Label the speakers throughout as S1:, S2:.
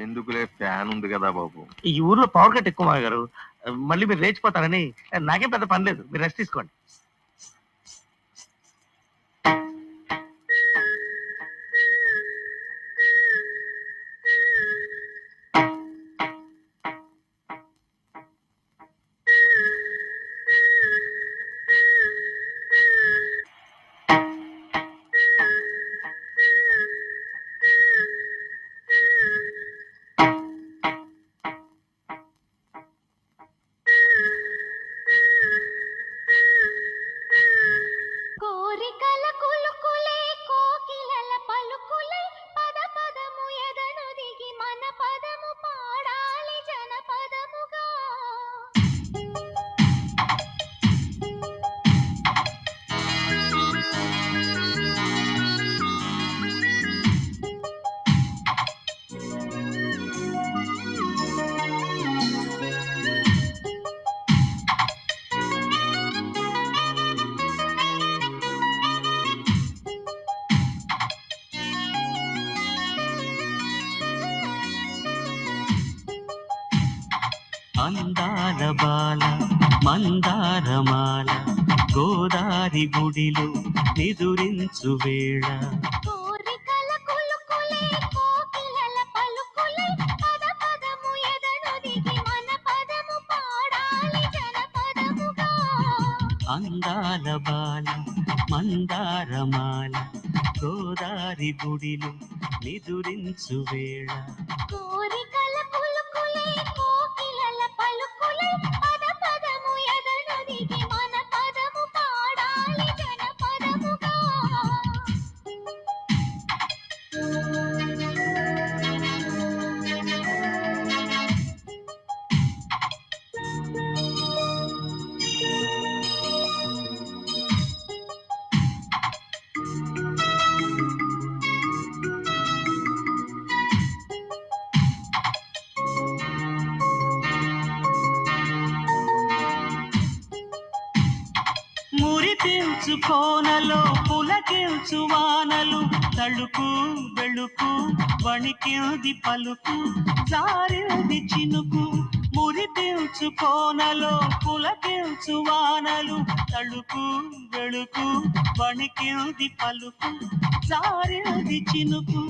S1: ఎందుకులే ఫ్యాన్ ఉంది కదా బాబు.
S2: ఈ ఊర్లో పవర్ కట్ ఎక్కువ మావయ్య గారు. మళ్ళీ మీరు లేచిపోతారని నాకేం పెద్ద పని లేదు, మీరు రెస్ట్ తీసుకోండి.
S3: అందాల బాల మందారమాల గోదారి గుడిలో నిదురించు వేళ అందాల బాల మందారమాల గోదారి గుడిలో నిదురించు వేళ మురిపించు కోనలో పులకించు వానలు తళుకు వెళుకు వణికింది పలుకు జారింది చినుకు మురిపించు కోనలో పులకించు వానలు తళుకు వెళుకు వణికింది పలుకు జారింది చినుకు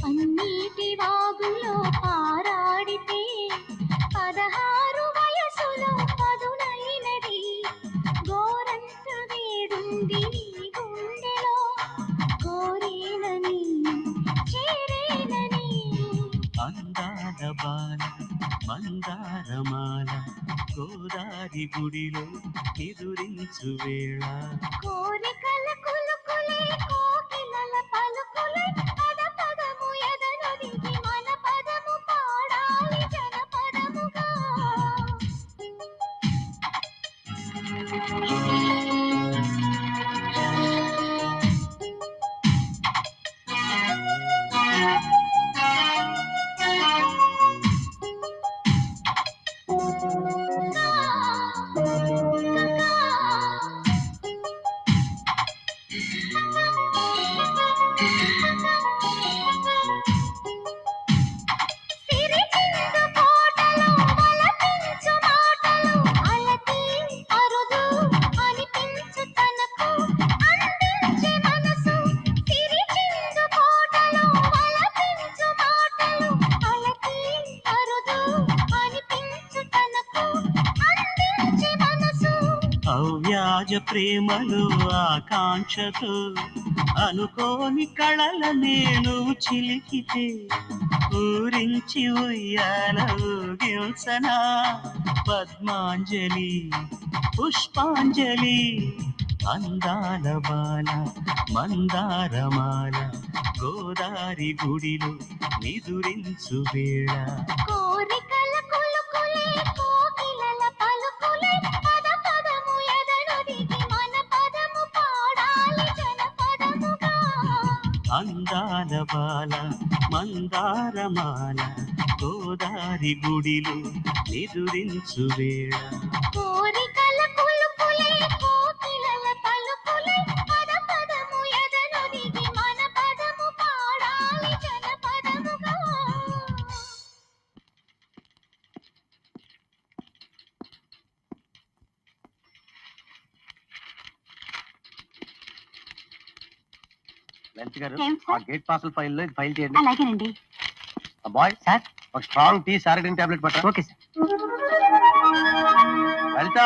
S4: అన్నిటి వాగులో పారాడితే 16 వయసులో పదునైనది గోరంత వేడుంది నీ గుండెలో కోరేనని చేరేనని
S3: అందాల బాల మందారమాల గోదారి గుడిలో నిదురించు వేళ
S4: కోరికల కులుకులే కోకిలల పలుకులే పద పదము ఎదనొదిగి మన పదము పాడాలి జనపదముగా
S3: అవ్యాజ ప్రేమలు ఆకాంక్షతో అనుకోని కళల నేను చిలికితే ఊరించి ఉయ్యాల ఊగించనా పద్మాంజలి పుష్పాంజలి అందాల బాల మందారమాల గోదారి గుడిలో నిదురించు వేళ
S4: కోరికల కులుకులే కోకిలల పలుకులే పద పదము ఎదనొదిగి మన పదము పాడాలి జనపదముగా
S3: అందాల బాల మందారమాల గోదారి గుడిలో నిదురించు వేళ
S4: కోరికల కులుకులే కోకిలల పలుకులే పద పదము ఎదనొదిగి మన పదము పాడాలి జనపదముగా
S2: లలిత గారు
S5: ఏం
S2: ఆ
S5: సార్?
S2: గేట్ పాసుల ఫైల్ లో ఇది ఫైల్ చేయండి.
S5: అలాగేనండి.
S2: బాయ్ సార్ ఒక స్ట్రాంగ్ టీ సారడిన్ టాబ్లెట్ పట్ట.
S5: Okay sir.
S2: లలిత